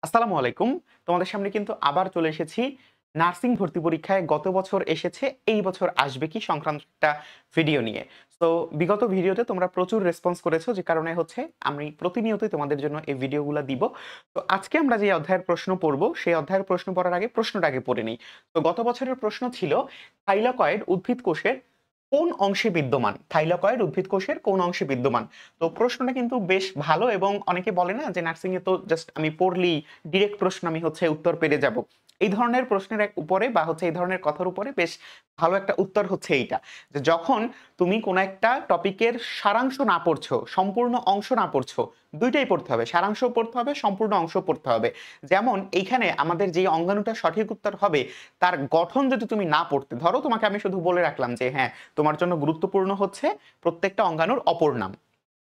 আসসালামু আলাইকুম। তোমাদের সামনে কিন্তু আবার চলে এসেছি নার্সিং ভর্তি পরীক্ষায় গত বছর এসেছে, এই বছর আসবে কি সংক্রান্ত একটা ভিডিও নিয়ে। তো বিগত ভিডিওতে তোমরা প্রচুর রেসপন্স করেছো, যে কারণে হচ্ছে আমি প্রতিনিয়তই তোমাদের জন্য এই ভিডিওগুলো দিব। তো আজকে আমরা যে অধ্যায়ের প্রশ্ন পড়বো, সেই অধ্যায়ের প্রশ্ন পড়ার আগে প্রশ্নটা আগে পড়ে নিই। তো গত বছরের প্রশ্ন ছিল থাইলাকয়েড উদ্ভিদ কোষের কোন অংশে বিদ্যমান, থাইলাকয়েড উদ্ভিদ কোষের কোন অংশে বিদ্যমান। তো প্রশ্নটা কিন্তু বেশ ভালো, এবং অনেকে বলে না যে নার্সিং এ তো জাস্ট আমি পড়লি ডিরেক্ট প্রশ্ন আমি হচ্ছে উত্তর পেরে যাব। এই ধরনের প্রশ্নের উপরে বা হচ্ছে এই ধরনের কথার উপরে বেশ ভালো একটা উত্তর হচ্ছে এইটা, যে যখন তুমি কোন একটা টপিকের সারাংশ না পড়ছো, সম্পূর্ণ অংশ না পড়ছো, দুইটাই পড়তে হবে, সারাংশ পড়তে হবে, সম্পূর্ণ অংশ পড়তে হবে। যেমন এইখানে আমাদের যে অঙ্গাণুটা সঠিক উত্তর হবে, তার গঠন যদি তুমি না পড়তে, ধরো তোমাকে আমি শুধু বলে রাখলাম যে হ্যাঁ তোমার জন্য গুরুত্বপূর্ণ হচ্ছে প্রত্যেকটা অঙ্গাণুর অপর নাম,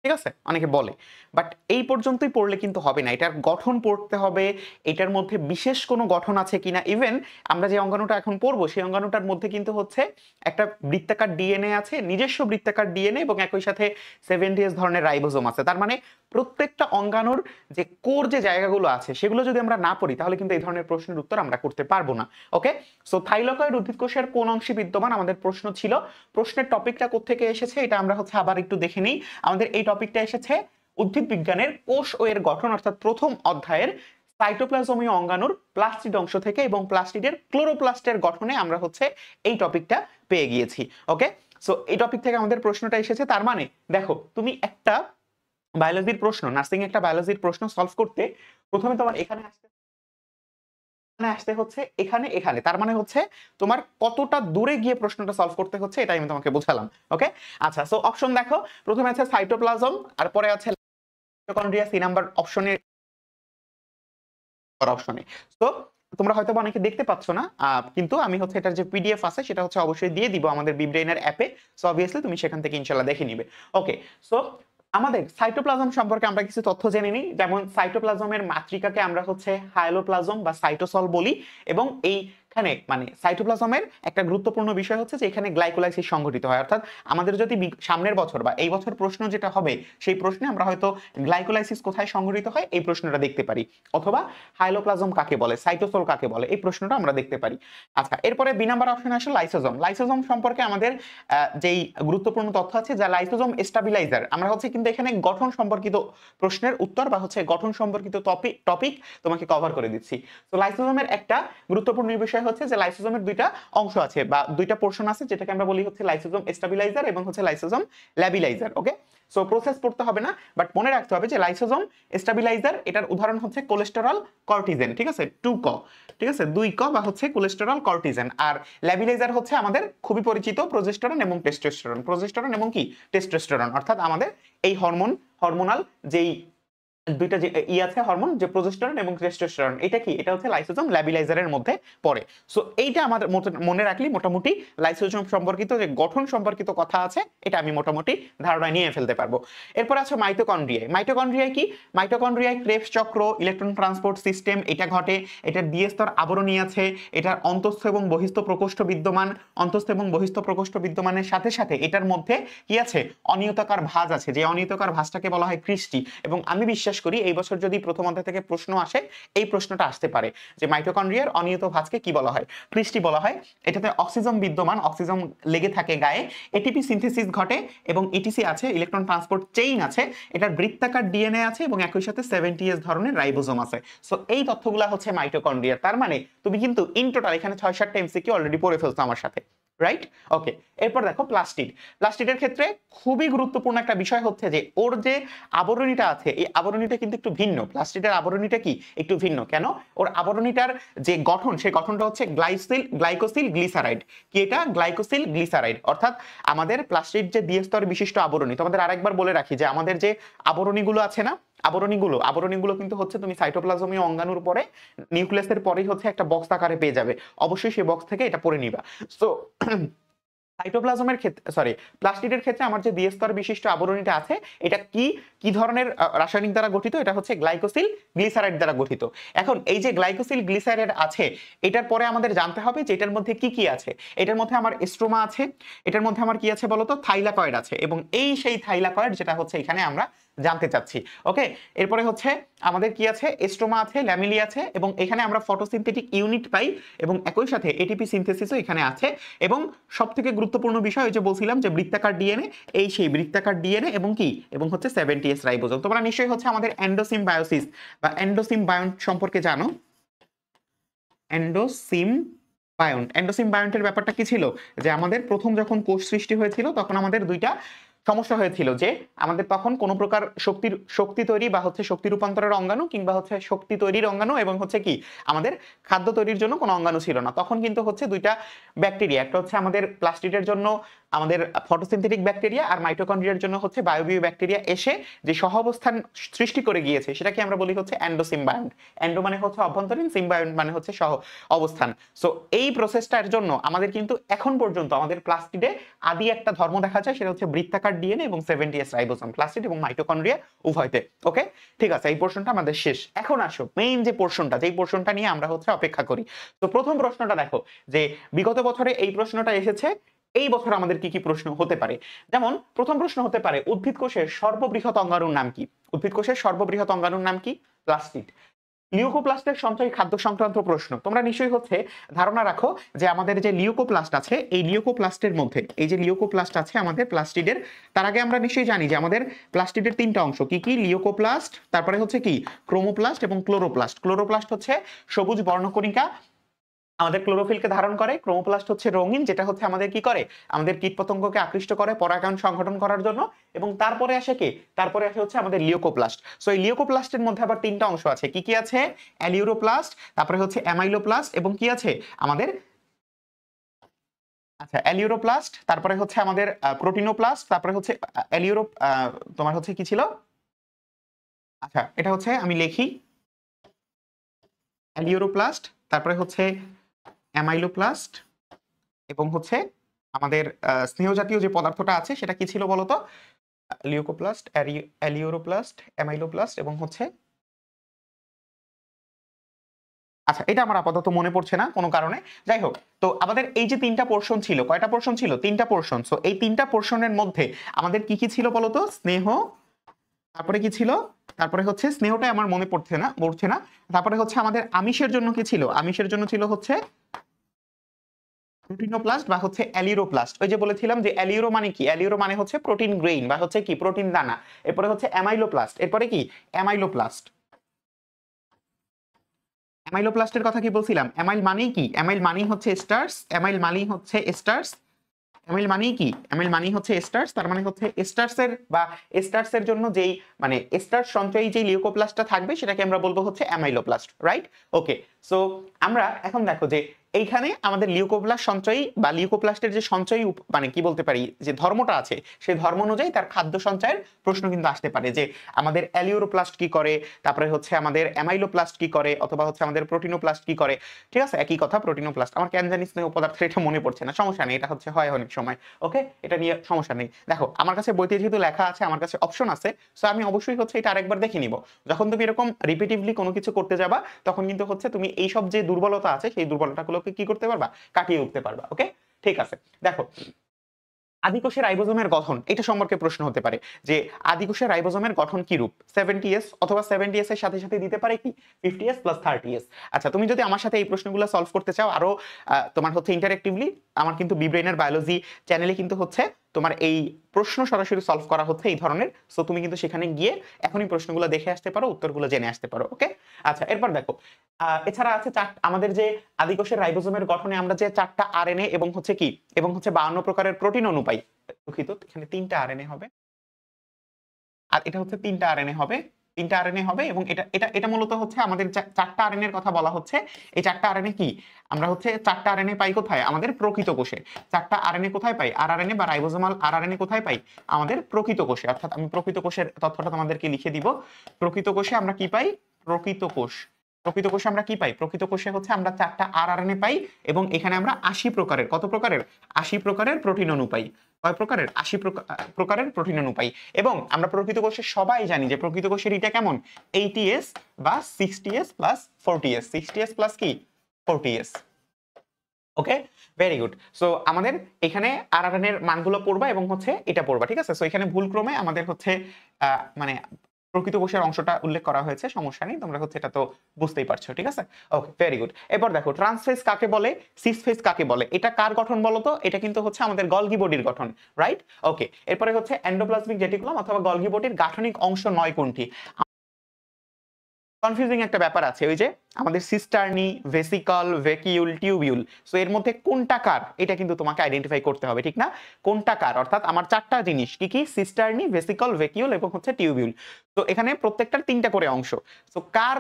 ঠিক আছে, অনেকে বলে, বাট এই পর্যন্তই পড়লে কিন্তু হবে না, এটার গঠন পড়তে হবে, এটার মধ্যে বিশেষ কোনো গঠন আছে কিনা। ইভেন আমরা যে অঙ্গাণুটা এখন পড়বো সেই অঙ্গাণুটার মধ্যে কিন্তু হচ্ছে একটা বৃত্তাকার ডিএনএ আছে, নিজস্ব বৃত্তাকার ডিএনএ, এবং একই সাথে 70s ধরনের রাইবোজোম আছে। তার মানে প্রত্যেকটা অঙ্গাণুর যে কোর যে জায়গাগুলো আছে সেগুলো যদি আমরা না পড়ি, তাহলে কিন্তু এই ধরনের প্রশ্নের উত্তর আমরা করতে পারবো না। ওকে, সো থাইলাকয়েড উদ্ভিদ কোষের কোন অংশে বিদ্যমান আমাদের প্রশ্ন ছিল। প্রশ্নের টপিকটা কোত্থেকে এসেছে এটা আমরা হচ্ছে আবার একটু দেখে নিই। আমাদের এই টপিকটা এসেছে উদ্ভিদ বিজ্ঞানের কোষ ও এর গঠন, অর্থাৎ প্রথম অধ্যায়ের সাইটোপ্লাজমীয় অঙ্গাণুর প্লাস্টিড অংশ থেকে, এবং প্লাস্টিডের ক্লোরোপ্লাস্টের গঠনে আমরা হচ্ছে এই টপিকটা পেয়ে গিয়েছি। ওকে, সো এই টপিক থেকে আমাদের প্রশ্নটা এসেছে। তার মানে দেখো, তুমি একটা বায়োলজির প্রশ্ন, নার্সিং একটা বায়োলজির প্রশ্ন সলভ করতে প্রথমে তোমার এখানে আসতে হচ্ছে, এখানে এখানে, তার মানে হচ্ছে তোমার কতটা দূরে গিয়ে প্রশ্নটা সলভ করতে হচ্ছে, এটাই আমি তোমাকে বোঝালাম। ওকে, আচ্ছা, সো অপশন দেখো, প্রথমে আছে সাইটোপ্লাজম, আর পরে আছে মাইটোকন্ড্রিয়া, সি নাম্বার অপশনে। তো তোমরা হয়তো অনেকে দেখতে পাচ্ছ না, কিন্তু আমি হচ্ছে এটার যে পিডিএফ আছে সেটা হচ্ছে অবশ্যই দিয়ে দিব আমাদের বিব্রেইনের অ্যাপে। সো অবভিয়াসলি তুমি সেখান থেকে ইনশাআল্লাহ দেখে নিবে। ওকে, সো আমাদের সাইটোপ্লাজম সম্পর্কে আমরা কিছু তথ্য জেনে নিই। যেমন সাইটোপ্লাজমের মাতৃকাকে আমরা হচ্ছে হাইলোপ্লাজম বা সাইটোসল বলি, এবং এইখানে মানে সাইটোপ্লাজমের একটা গুরুত্বপূর্ণ বিষয় হচ্ছে যে এখানে গ্লাইকোলাইসিস সংঘটিত হয়। অর্থাৎ আমাদের যদি সামনের বছর বা এই বছর প্রশ্ন যেটা হবে, সেই প্রশ্নে আমরা হয়তো গ্লাইকোলাইসিস কোথায় সংঘটিত হয় এই প্রশ্নটা দেখতে পারি, অথবা হাইলোপ্লাজম কাকে বলে, সাইটোসল কাকে বলে, এই প্রশ্নটা আমরা দেখতে পারি। আচ্ছা, এরপরে বি নাম্বার অপশন আসে লাইসোজোম। লাইসোজোম সম্পর্কে আমাদের যেই গুরুত্বপূর্ণ তথ্য আছে, যা লাইসোজোম স্টেবিলাইজার। আমরা হচ্ছে কিন্তু এখানে গঠন সম্পর্কিত প্রশ্নের উত্তর বা হচ্ছে গঠন সম্পর্কিত টপিক তোমাকে কভার করে দিচ্ছি। তো লাইসোজোমের একটা গুরুত্বপূর্ণ বিষয় হচ্ছে যে লাইসোজোমের দুইটা অংশ আছে বা দুইটা পোর্শন আছে, যেটাকে আমরা বলি হচ্ছে লাইসোজোম স্টেবিলাইজার এবং হচ্ছে লাইসোজোম ল্যাবিলাইজার। ওকে, সো প্রসেস পড়তে হবে না, বাট মনে রাখতে হবে যে লাইসোজোম স্টেবিলাইজার এটার উদাহরণ হচ্ছে কোলেস্টেরল কর্টিজেন, ঠিক আছে, 2ক, ঠিক আছে, 2ক বা হচ্ছে কোলেস্টেরল কর্টিজেন। আর ল্যাবিলাইজার হচ্ছে আমাদের খুবই পরিচিত প্রোজেস্টেরন এবং টেস্টোস্টেরন, প্রোজেস্টেরন এবং কি টেস্টোস্টেরন, অর্থাৎ আমাদের এই হরমোনাল যেই দুইটা যে আছে হরমোন, যে প্রোজেস্টেরন এবং টেস্টোস্টেরন, এটা কি, এটা হচ্ছে লাইসোজোম ল্যাবিলাইজারের মধ্যে পড়ে। সো এইটা আমাদের মনে রাখলি মোটামুটি লাইসোজোম সম্পর্কিত যে গঠন সম্পর্কিত কথা আছে, এটা আমি মোটামুটি ধারণা নিয়ে ফেলতে পারবো। এরপর আছে মাইটোকন্ড্রিয়া। মাইটোকন্ড্রিয়ায় কি, মাইটোকন্ড্রিয়ায় ক্রেবস চক্র, ইলেকট্রন ট্রান্সপোর্ট সিস্টেম এটা ঘটে, এটার দ্বিস্তর আবরণী আছে, এটার অন্তঃস্থ এবং বহিস্থ প্রকোষ্ঠ বিদ্যমান, অন্তঃস্থ এবং বহিস্থ প্রকোষ্ঠ বিদ্যমানের সাথে সাথে এটার মধ্যে কি আছে, অনিয়তাকার ভাঁজ আছে, যে অনিয়তাকার ভাঁজটাকে বলা হয় ক্রিস্টি। এবং আমি বিশ্বাস করি এই বছর যদি প্রথম অধ্যায় থেকে প্রশ্ন আসে, এই প্রশ্নটা আসতে পারে যে মাইটোকন্ড্রিয়ার অনিয়ত ভাঁজকে কি বলা হয়, ক্রিস্টি বলা হয়। এটাতে অক্সিজেন বিদ্যমান, অক্সিজেন লেগে থাকে গায়ে, এটিপি সিনথেসিস ঘটে, এবং ইটিসি আছে, ইলেকট্রন ট্রান্সপোর্ট চেইন আছে, এটার বৃত্তাকার ডিএনএ আছে, এবং একই সাথে 70s ধরনের রাইবোজোম আছে। সো এই তথ্যগুলো হচ্ছে মাইটোকন্ড্রিয়া। তার মানে তুমি কিন্তু ইন টোটাল এখানে 6-7টা এমসিকিউ অলরেডি পড়ে ফেলছো আমার সাথে, রাইট? ওকে, এরপর দেখো প্লাস্টিড। প্লাস্টিডের ক্ষেত্রে খুবই গুরুত্বপূর্ণ একটা বিষয় হচ্ছে যে ওর যে আবরণীটা আছে, এই আবরণীটা কিন্তু একটু ভিন্ন। প্লাস্টিডের আবরণীটা কি একটু ভিন্ন, কেন? ওর আবরণীটার যে গঠন, সেই গঠনটা হচ্ছে গ্লাইকোসিল গ্লিসারাইড। কি এটা? গ্লাইকোসিল গ্লিসারাইড। অর্থাৎ আমাদের প্লাস্টিড যে দ্বিস্তর বিশিষ্ট আবরণী, তোমাদের আরেকবার বলে রাখি যে আমাদের যে আবরণীগুলো আছে না, আবরণীগুলো কিন্তু হচ্ছে তুমি সাইটোপ্লাজমীয় অঙ্গাণুর পরে, নিউক্লিয়াসের পরেই হচ্ছে একটা বক্স আকারে পেয়ে যাবে। অবশ্যই সেই বক্স থেকে এটা পড়ে নিবা। সো সাইটোপ্লাজমের ক্ষেত্রে, সরি, প্লাস্টিডের ক্ষেত্রে আমার যে দ্বিস্তর বিশিষ্ট আবরণীটা আছে, এটা কি ধরনের রাসায়নিক দ্বারা গঠিত? এটা হচ্ছে গ্লাইকোসিল গ্লিসারাইড দ্বারা গঠিত। এখন এই যে গ্লাইকোসিল গ্লিসারাইড আছে, এটার পরে আমাদের জানতে হবে যে এটার মধ্যে কি আছে। এটার মধ্যে আমার স্ট্রোমা আছে, এটার মধ্যে আমার কি আছে বলতো, থাইলাকয়েড আছে, এবং এই সেই থাইলাকয়েড যেটা হচ্ছে এখানে আমরা জানতে চাচ্ছি। ওকে, এরপরে হচ্ছে আমাদের কি আছে, এস্ট্রোমা আছে, ল্যামেলি আছে, এবং এখানে আমরা ফটোসিনথেটিক ইউনিট পাই, এবং একই সাথে এটিপি সিনথেসিসও এখানে আছে। এবং সবথেকে গুরুত্বপূর্ণ বিষয় ওই যে বলছিলাম যে বৃত্তাকার ডিএনএ, এই সেই বৃত্তাকার ডিএনএ এবং কি, এবং হচ্ছে 70S রাইবোজোম। তোমরা নিশ্চয়ই হচ্ছে আমাদের এন্ডোসিম বায়োসিস বা এন্ডোসিম বায়ন্ট সম্পর্কে জানো। এন্ডোসিম বায়ন্ট, এন্ডোসিম বায়ন্টের ব্যাপারটা কি ছিল, যে আমাদের প্রথম যখন কোষ সৃষ্টি হয়েছিল তখন আমাদের দুইটা সমস্যা হয়েছিল, যে আমাদের তখন কোনো প্রকার শক্তি তৈরি বা হচ্ছে শক্তি রূপান্তরের অঙ্গাণু কিংবা হচ্ছে শক্তি তৈরির অঙ্গাণু এবং হচ্ছে কি আমাদের খাদ্য তৈরির জন্য কোনো অঙ্গাণু ছিল না। তখন কিন্তু হচ্ছে দুইটা ব্যাকটেরিয়া, একটা হচ্ছে আমাদের প্লাস্টিডের জন্য আমাদের ফটোসিনথেটিক ব্যাকটেরিয়া, আর মাইটোকন্ড্রিয়ার জন্য হচ্ছে বায়োবিও ব্যাকটেরিয়া এসে যে সহাবস্থান সৃষ্টি করে গিয়েছে সেটাকে আমরা বলি হচ্ছে এন্ডোসিম বায়ন্ট। এন্ডো মানে হচ্ছে অভ্যন্তরীণ, সিম বায়ন্ট মানে হচ্ছে সহ অবস্থান। সো এই প্রসেসটার জন্য আমাদের কিন্তু এখন পর্যন্ত আমাদের প্লাস্টিডে আদি একটা ধর্ম দেখা যায়, সেটা হচ্ছে বৃত্তাকার ডিএনএ এবং 70S রাইবোসোম, প্লাস্টিড এবং মাইটোকন্ড্রিয়া উভয়তে। ওকে, ঠিক আছে, এই পোর্শনটা আমাদের শেষ। এখন আসো মেইন যে পোর্শনটা, যেই পোর্শনটা নিয়ে আমরা হচ্ছে অপেক্ষা করি। তো প্রথম প্রশ্নটা দেখো, যে বিগত বছরে এই প্রশ্নটা এসেছে, এই বছর আমাদের কি কি প্রশ্ন হতে পারে। যেমন প্রথম প্রশ্ন হতে পারে, উদ্ভিদ কোষের সর্ববৃহৎ অঙ্গাণুর নাম কি? উদ্ভিদ কোষের সর্ববৃহৎ অঙ্গাণুর নাম কি? প্লাস্টিড। লিউকোপ্লাস্টের সঞ্চয়ী খাদ্য সংক্রান্ত প্রশ্ন। তোমরা নিশ্চয়ই হচ্ছে ধারণা রাখো যে আমাদের যে লিউকোপ্লাস্ট আছে, এই লিউকোপ্লাস্টের মধ্যে এই যে লিউকোপ্লাস্ট আছে আমাদের প্লাস্টিডের, তার আগে আমরা নিশ্চয়ই জানি যে আমাদের প্লাস্টিডের তিনটা অংশ কি কি, লিউকোপ্লাস্ট, তারপরে হচ্ছে কি ক্রোমোপ্লাস্ট এবং ক্লোরোপ্লাস্ট। ক্লোরোপ্লাস্ট হচ্ছে সবুজ বর্ণকণিকা, আমাদের ক্লোরোফিলকে ধারণ করে। ক্রোমোপ্লাস্ট হচ্ছে রঙিন, যেটা হচ্ছে আমাদের কি করে, আমাদের কীটপতঙ্গকে আকৃষ্ট করে পরাগায়ন সংগঠন করার জন্য। এবং তারপরে আসে কি, তারপরে আসে হচ্ছে আমাদের লিউকোপ্লাস্ট। সো এই লিউকোপ্লাস্টের মধ্যে আবার তিনটা অংশ আছে, কি কি আছে, অ্যালিউরোপ্লাস্ট, তারপরে হচ্ছে অ্যামাইলোপ্লাস্ট, এবং কি আছে আমাদের, আচ্ছা অ্যালিউরোপ্লাস্ট, তারপরে হচ্ছে আমাদের প্রোটিনোপ্লাস্ট, তারপরে হচ্ছে অ্যালিউরো, তোমার হচ্ছে কি ছিল, আচ্ছা এটা হচ্ছে আমি লিখি, অ্যালিউরোপ্লাস্ট, তারপরে হচ্ছে অ্যামাইলোপ্লাস্ট, এবং হচ্ছে আমাদের স্নেহ জাতীয় যে পদার্থটা আছে সেটা কি ছিল বলতো, লিউকোপ্লাস্ট, অ্যালিউরোপ্লাস্ট, অ্যামাইলোপ্লাস্ট, এবং হচ্ছে, আচ্ছা এটা আমার আপাতত মনে পড়ছে না কোনো কারণে, যাই হোক। তো আমাদের এই যে তিনটা পোর্শন ছিল, কয়টা পোর্শন ছিল, তিনটা পোর্শন। সো এই তিনটা পোর্শনের মধ্যে আমাদের কি কি ছিল বলতো, স্নেহ, তারপরে কি ছিল, তারপরে হচ্ছে স্নেহটা আমার মনে পড়ছে না, তারপরে হচ্ছে আমাদের আমিষের জন্য কি ছিল, আমিষের জন্য ছিল হচ্ছে প্রোটিনোপ্লাস্ট বা হচ্ছে অ্যালিউরোপ্লাস্ট। ওই যে বলেছিলাম যে অ্যালিউরো মানে কি, অ্যালিউরো মানে হচ্ছে প্রোটিন গ্রেইন বা হচ্ছে কি প্রোটিন দানা। এরপরে হচ্ছে অ্যামাইলোপ্লাস্ট, এরপরে কি অ্যামাইলোপ্লাস্ট। অ্যামাইলোপ্লাস্টের কথা কি বলছিলাম, অ্যামাইল মানেই কি, অ্যামাইল মানেই হচ্ছে স্টার্স, অ্যামাইল মানেই হচ্ছে স্টার্স, অ্যামাইল মানেই কি, অ্যামাইল মানেই হচ্ছে স্টার্স। তার মানে হচ্ছে স্টার্সের বা স্টার্সের জন্য যেই মানে স্টার্স সঞ্চয়ী যেই লিউকোপ্লাস্টটা থাকবে সেটাকে আমরা বলবো হচ্ছে অ্যামাইলোপ্লাস্ট, রাইট? ওকে, সো আমরা এখন দেখো যে এইখানে আমাদের লিউকোপ্লাস্ট সঞ্চয়ী বা লিউকোপ্লাস্টের যে সঞ্চয়ী মানে কি বলতে পারি যে ধর্মটা আছে, সেই ধর্ম অনুযায়ী তার খাদ্য সঞ্চয়ের প্রশ্ন কিন্তু আসতে পারে, যে আমাদের অ্যালিউরোপ্লাস্ট কি করে, তারপরে হচ্ছে আমাদের অ্যামাইলোপ্লাস্ট কি করে, অথবা হচ্ছে আমাদের প্রোটিনোপ্লাস্ট কি করে। ঠিক আছে, একই কথা, প্রোটিনোপ্লাস্ট। আমার কেন জানি স্নেহ পদার্থের এটা মনে পড়ছে না, সমস্যা নেই, এটা হচ্ছে হয় অনেক সময়। ওকে, এটা নিয়ে সমস্যা নেই। দেখো আমার কাছে বইতে যেহেতু লেখা আছে, আমার কাছে অপশন আছে, সো আমি অবশ্যই হচ্ছে এটা আরেকবার দেখে নিব। যখন তুমি এরকম রিপিটিভলি কোনো কিছু করতে যাবা তখন কিন্তু হচ্ছে তুমি এইসব যে দুর্বলতা আছে সেই দুর্বলতাগুলোকে কি করতে পারবা, কাটিয়ে উঠতে পারবা। ওকে, ঠিক আছে। দেখো আদিকোষের রাইবোজোমের গঠন, এটা সম্পর্কে প্রশ্ন হতে পারে যে আদিকোষের রাইবোজোমের গঠন কি রূপ, 70S অথবা 70S এর সাথে সাথে দিতে পারে কি 50S প্লাস 30S। আচ্ছা তুমি যদি আমার সাথে এই প্রশ্নগুলো সলভ করতে চাও আরো তোমার হচ্ছে ইন্টারেক্টিভলি, আমার কিন্তু বিব্রেইনার বায়োলজি চ্যানেলে কিন্তু হচ্ছে তোমার এই প্রশ্ন সরাসরি সলভ করা হচ্ছে এই ধরনের। সো তুমি কিন্তু সেখানে গিয়ে এখনই প্রশ্নগুলো দেখে আসতে পারো, উত্তরগুলো জেনে আসতে পারো। ওকে, আচ্ছা এরপর দেখো এছাড়া আছে আমাদের যে আদিকোষের রাইবোজোমের গঠনে আমরা যে 4টা আরএনএ এবং হচ্ছে কি এবং হচ্ছে 52 প্রকারের প্রোটিন অণু পাই। দুঃখিত, এখানে 3টা আরএনএ হবে আর এটা হচ্ছে 3টা আরএনএ হবে, 3টা আরএনএ হবে, এবং এটা এটা এটা মূলত হচ্ছে আমাদের 4টা আরএনএ এর কথা বলা হচ্ছে। এই 4টা আরএনএ কি, আমরা হচ্ছে 4টা আরএনএ পাই কোথায়, আমাদের প্রকৃত কোষে। 4টা আরএনএ কোথায় পাই, আরআরএনএ বা রাইবোজোমাল আরআরএনএ কোথায় পাই, আমাদের প্রকৃত কোষে। অর্থাৎ আমি প্রকৃত কোষের তথ্যটা তোমাদেরকে লিখে দিব। প্রকৃত কোষে আমরা কি পাই, প্রকৃত কোষ, প্রকৃত কোষে আমরা কি পাই, প্রকৃত কোষে হচ্ছে আমরা 4টা আরআরএনএ পাই, এবং এখানে আমরা 80 প্রকারের, কত প্রকারের, 80 প্রকারের প্রোটিন অণু পাই। কয় প্রকারের, 80 প্রকারের প্রোটিন অণু পাই। এবং আমরা প্রকৃত কোষে সবাই জানি যে প্রকৃত কোষের এটা কেমন, 80S বা 60S plus 40S, 60S plus কি 40S। ওকে, ভেরি গুড। সো আমাদের এখানে আর এর মানগুলো পড়বা এবং হচ্ছে এটা পড়বা, ঠিক আছে? সো এখানে ভুলক্রমে আমাদের হচ্ছে মানে প্রকৃত কোষের অংশটা উল্লেখ করা হয়েছে, সমস্যা নেই, তোমরা হচ্ছে এটা তো বুঝতেই পারছো, ঠিক আছে? ওকে, ভেরি গুড। এরপর দেখো ট্রান্সফেজ কাকে বলে, সিসফেজ কাকে বলে, এটা কার গঠন বলো তো? এটা কিন্তু হচ্ছে আমাদের গলগি বডির গঠন, রাইট? ওকে, এরপরে হচ্ছে এন্ডোপ্লাজমিক রেটিকুলাম অথবা গলগি বডির গাঠনিক অংশ নয় কোনটি? কনফিউজিং একটা ব্যাপার আছে, ওই যে আমাদের সিস্টার্নি, ভেসিকল, ভেকিউল, টিউবিউল। সো এর মধ্যে কোনটা কার এটা কিন্তু তোমাকে আইডেন্টিফাই করতে হবে, ঠিক না? কোনটা কার, অর্থাৎ আমার চারটা জিনিস কি কি? সিস্টার্নি, ভেসিকল, ভেকিউল এবং হচ্ছে টিউবিউল। তো এখানে প্রত্যেকটার তিনটা করে অংশ। সো কার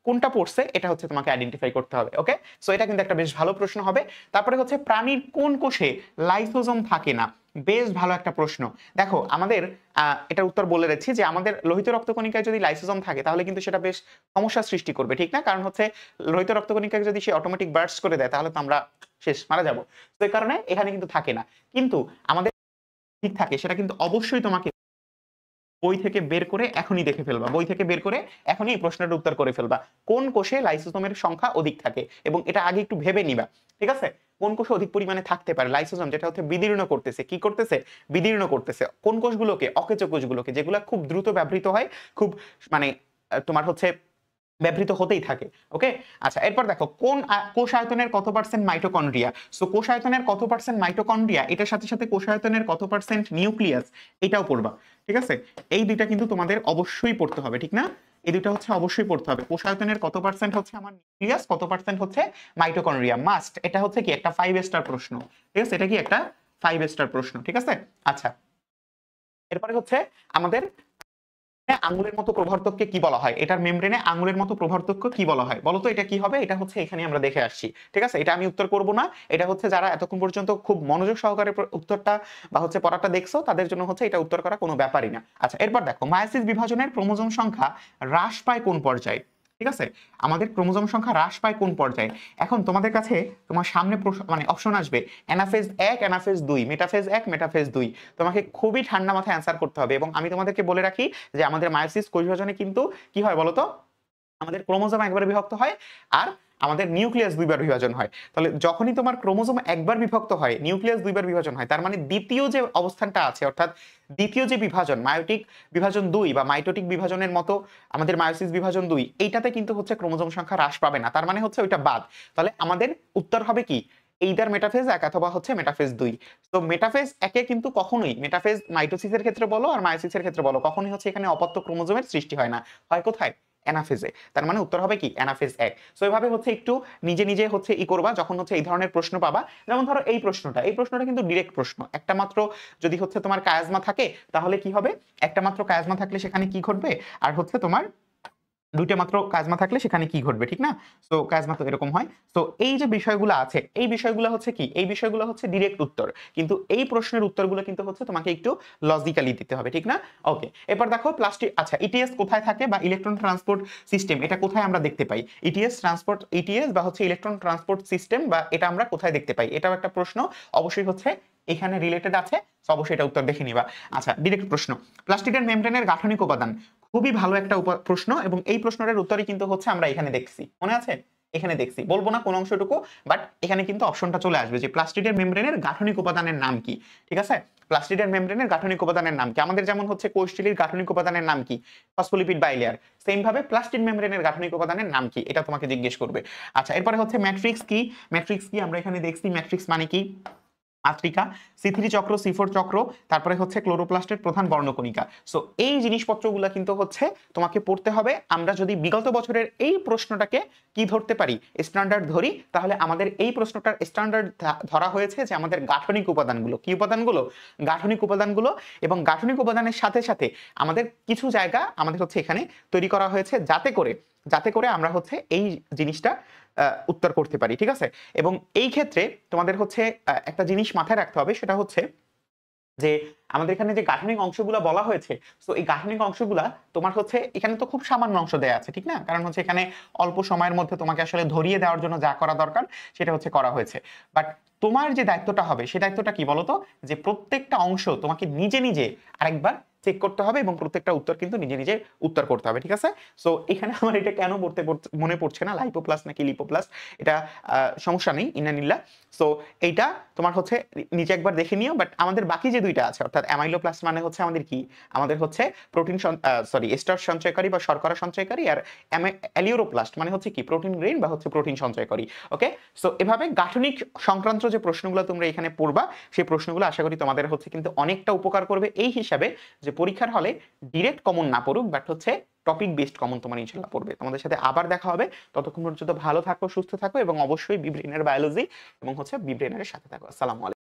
কোনটা পড়ছে এটা হচ্ছে তোমাকে আইডেন্টিফাই করতে হবে। ওকে, সো এটা কিন্তু একটা বেশ ভালো প্রশ্ন হবে। তারপরে হচ্ছে প্রাণীর কোন কোষে লাইসোজোম থাকে না? বেশ ভালো একটা প্রশ্ন। দেখো আমাদের এটার উত্তর বলে দিচ্ছি যে আমাদের লোহিত রক্তকণিকায় যদি লাইসোজোম থাকে তাহলে কিন্তু সেটা বেশ সমস্যার সৃষ্টি করবে, ঠিক না? কারণ হচ্ছে লোহিত রক্তকণিকাকে যদি সে অটোমেটিক বার্স্ট করে দেয় তাহলে তো আমরা শেষ, মারা যাব। তো এই কারণে এখানে কিন্তু থাকে না। কিন্তু আমাদের ঠিক থাকে সেটা কিন্তু অবশ্যই তোমাকে বই থেকে বের করে এখনই দেখে ফেলবা, বই থেকে বের করে এখনই এই প্রশ্নের উত্তর করে ফেলবা। কোন কোষে লাইসোজোমের সংখ্যা অধিক থাকে এবং এটা আগে একটু ভেবে নিবা, ঠিক আছে? কোন কোষে অধিক পরিমাণে থাকতে পারে লাইসোজোম, যেটা হচ্ছে বিদীর্ণ করতেছে, কি করতেছে? বিদীর্ণ করতেছে। কোন কোষগুলোকে? অকেচ কোষগুলোকে, যেগুলো খুব দ্রুত ব্যবহৃত হয়, খুব মানে তোমার হচ্ছে ব্যবহৃত হতেই থাকে। ওকে, আচ্ছা এরপর দেখো কোন কোষ আয়তনের কত পার্সেন্ট মাইটোকন্ড্রিয়া? সো কোষ আয়তনের কত পার্সেন্ট মাইটোকন্ড্রিয়া, এটার সাথে সাথে কোষ আয়তনের কত পার্সেন্ট নিউক্লিয়াস, এটাও পড়বা, ঠিক আছে? এই দুইটা কিন্তু তোমাদের অবশ্যই পড়তে হবে, ঠিক না? এই দুইটা হচ্ছে অবশ্যই পড়তে হবে। কোষ আয়তনের কত পার্সেন্ট হচ্ছে আমার নিউক্লিয়াস, কত পার্সেন্ট হচ্ছে মাইটোকন্ড্রিয়া, মাস্ট। এটা হচ্ছে কি একটা 5 স্টার প্রশ্ন, ঠিক আছে? এটা কি একটা 5 স্টার প্রশ্ন, ঠিক আছে? আচ্ছা এরপরে হচ্ছে আমাদের আঙ্গুলের মতো প্রবর্তককে কি বলা হয়? এটার মেমব্রেনে আঙ্গুলের মতো প্রবর্তককে কি বলা হয় বলো তো? এটা কি হবে? এটা হচ্ছে এখানে আমরা দেখে আসছি, ঠিক আছে? এটা আমি উত্তর করব না। এটা হচ্ছে যারা এতক্ষণ পর্যন্ত খুব মনোযোগ সহকারে উত্তরটা বা হচ্ছে পড়াটা দেখছো তাদের জন্য হচ্ছে এটা উত্তর করা কোনো ব্যাপারই না। আচ্ছা এরপর দেখো মায়োসিস বিভাজনের ক্রোমোজোম সংখ্যা হ্রাস পায় কোন পর্যায়ে? ঠিক আছে, আমাদের ক্রোমোজোম সংখ্যা হ্রাস পায় কোন পর্যায়ে? এখন তোমাদের কাছে তোমার সামনে মানে অপশন আসবে অ্যানাফেজ 1, অ্যানাফেজ 2, মেটাফেজ 1, মেটাফেজ 2। তোমাকে খুবই ঠান্ডা মাথায় অ্যান্সার করতে হবে এবং আমি তোমাদেরকে বলে রাখি যে আমাদের মায়োসিস কোষ বিভাজনে কিন্তু কি হয় বলতো? আমাদের ক্রোমোজোম একবার বিভক্ত হয় আর আমাদের নিউক্লিয়াস দুইবার বিভাজন হয়। তাহলে যখনই তোমার ক্রোমোজোম একবার বিভক্ত হয়, নিউক্লিয়াস দুইবার বিভাজন হয়, তার মানে দ্বিতীয় যে অবস্থানটা আছে, অর্থাৎ দ্বিতীয় যে বিভাজন, মায়োটিক বিভাজন 2 বা মাইটোটিক বিভাজনের মতো আমাদের মায়োসিস বিভাজন 2, এইটাতে কিন্তু হচ্ছে ক্রোমোজোম সংখ্যা হ্রাস পাবে না, তার মানে হচ্ছে ওইটা বাদ। তাহলে আমাদের উত্তর হবে কি? এইদার মেটাফেজ 1 অথবা হচ্ছে মেটাফেজ 2। তো মেটাফেজ 1 এ কিন্তু কখনোই মেটাফেজ মাইটোসিসের ক্ষেত্রে বলো আর মায়োসিসের ক্ষেত্রে বলো কখনোই হচ্ছে এখানে অপত্য ক্রোমোজোমের সৃষ্টি হয় না, হয় কোথায়? অ্যানাফেজে। তার মানে উত্তর হবে কি? অ্যানাফেজ 1। সো এভাবে হচ্ছে একটু নিজে নিজে হচ্ছে করবা যখন হচ্ছে এই ধরনের প্রশ্ন পাবা। যেমন ধরো এই প্রশ্নটা কিন্তু ডিরেক্ট প্রশ্ন। একটা মাত্র যদি হচ্ছে তোমার কায়াজমা থাকে তাহলে কি হবে? একটা মাত্র কায়াজমা থাকলে সেখানে কি ঘটবে? আর হচ্ছে তোমার দুইটা মাত্র কাজমা থাকলে সেখানে কি ঘটবে, ঠিক না? সো কাজমা তো এরকম হয়। সো এই যে বিষয়গুলো আছে, এই বিষয়গুলো হচ্ছে কি? এই বিষয়গুলো হচ্ছে ডিরেক্ট উত্তর। কিন্তু এই প্রশ্নের উত্তরগুলো কিন্তু হচ্ছে তোমাকে একটু লজিক্যালি দিতে হবে, ঠিক না? ওকে, এরপর দেখো প্লাস্টিক, আচ্ছা ইটিএস কোথায় থাকে বা ইলেকট্রন ট্রান্সপোর্ট সিস্টেম এটা কোথায় আমরা দেখতে পাই? ইটিএস বা হচ্ছে ইলেকট্রন ট্রান্সপোর্ট সিস্টেম বা এটা আমরা কোথায় দেখতে পাই? এটাও একটা প্রশ্ন, অবশ্যই হচ্ছে এখানে রিলেটেড আছে। অবশ্যই এটা উত্তর দেখে নিবা। আচ্ছা ডিরেক্ট প্রশ্ন, প্লাস্টিডের মেমব্রেনের গাঠনিক উপাদান, খুবই ভালো একটা প্রশ্ন এবং এই প্রশ্নের উত্তরই কিন্তু হচ্ছে আমরা এখানে দেখছি, মনে আছে? এখানে দেখছি, বলবো না কোন অংশটুকু, বাট এখানে কিন্তু অপশনটা চলে আসবে যে প্লাস্টিডের মেমব্রেনের গাঠনিক উপাদানের নাম কি, ঠিক আছে? প্লাস্টিডের মেমব্রেনের গাঠনিক উপাদানের নাম কি? আমাদের যেমন হচ্ছে কোষঝিল্লির গাঠনিক উপাদানের নাম কি? Phospholipid bilayer. সেম ভাবে প্লাস্টিড মেমব্রেনের গাঠনিক উপাদানের নাম কি? এটা তোমাকে জিজ্ঞেস করবে। আচ্ছা এরপরে হচ্ছে ম্যাট্রিক্স কি? ম্যাট্রিক্স কি আমরা এখানে দেখছি, ম্যাট্রিক্স মানে কি? মাতৃকা, C3 চক্র, C4 চক্র, তারপরে হচ্ছে ক্লোরোপ্লাস্টের প্রধান বর্ণকণিকা। সো এই জিনিসপত্রগুলো কিন্তু হচ্ছে তোমাকে পড়তে হবে। আমরা যদি বিগত বছরের এই প্রশ্নটাকে কি ধরতে পারি, স্ট্যান্ডার্ড ধরি, তাহলে আমাদের এই প্রশ্নটার স্ট্যান্ডার্ড ধরা হয়েছে যে আমাদের গাঠনিক উপাদানগুলো, কি উপাদানগুলো? গাঠনিক উপাদানগুলো। এবং গাঠনিক উপাদানের সাথে সাথে আমাদের কিছু জায়গা আমাদের হচ্ছে এখানে তৈরি করা হয়েছে যাতে করে আমরা হচ্ছে এই জিনিসটা উত্তর করতে পারি, ঠিক আছে? এবং এই ক্ষেত্রে তোমাদের হচ্ছে একটা জিনিস মাথায় রাখতে হবে, সেটা হচ্ছে যে আমাদের এখানে যে গাঠনিক অংশগুলো বলা হয়েছে, সো এই গাঠনিক অংশগুলা তোমার হচ্ছে এখানে তো খুব সামান্য অংশ দেয়া আছে, ঠিক না? কারণ হচ্ছে এখানে অল্প সময়ের মধ্যে তোমাকে আসলে ধরিয়ে দেওয়ার জন্য যা করা দরকার সেটা হচ্ছে করা হয়েছে। বাট তোমার যে দায়িত্বটা হবে সে দায়িত্বটা কি বলতো? যে প্রত্যেকটা অংশ তোমাকে নিজে নিজে আরেকবার চেক করতে হবে এবং প্রত্যেকটা উত্তর কিন্তু নিজে নিজে উত্তর করতে হবে, ঠিক আছে? সো এখানে আমার এটা কেন মনে পড়ছে না লাইপোপ্লাস্ট নাকি লিপোপ্লাস্ট, এটা সমস্যা নেই ইনানিল্লাহ। সো এইটা তোমার হচ্ছে নিচে একবার দেখে নিও। বাট আমাদের বাকি যে দুইটা আছে অর্থাৎ অ্যামাইলোপ্লাস্ট মানে হচ্ছে আমাদের কি, আমাদের হচ্ছে প্রোটিন স্টার্চ সঞ্চয়কারী বা শর্করা সঞ্চয়কারী, আর অ্যালিউরোপ্লাস্ট মানে হচ্ছে কি প্রোটিন গ্রেইন বা হচ্ছে প্রোটিন সঞ্চয়কারী। ওকে, সো এভাবে গাঠনিক সংক্রান্ত যে প্রশ্নগুলো তোমরা এখানে পড়বা সেই প্রশ্নগুলো আশা করি তোমাদের হচ্ছে কিন্তু অনেকটা উপকার করবে, এই হিসাবে যে পরীক্ষার হলে ডিরেক্ট কমন না পড়ুক বাট হচ্ছে টপিক বেসড কমন তোমার ইনশাআল্লাহ পড়বে। তোমাদের সাথে আবার দেখা হবে, ততক্ষণ পর্যন্ত ভালো থাকো, সুস্থ থাকো এবং অবশ্যই বিব্রেইনের বায়োলজি এবং হচ্ছে বিব্রেইনের সাথে থাকো। আসসালামু আলাইকুম।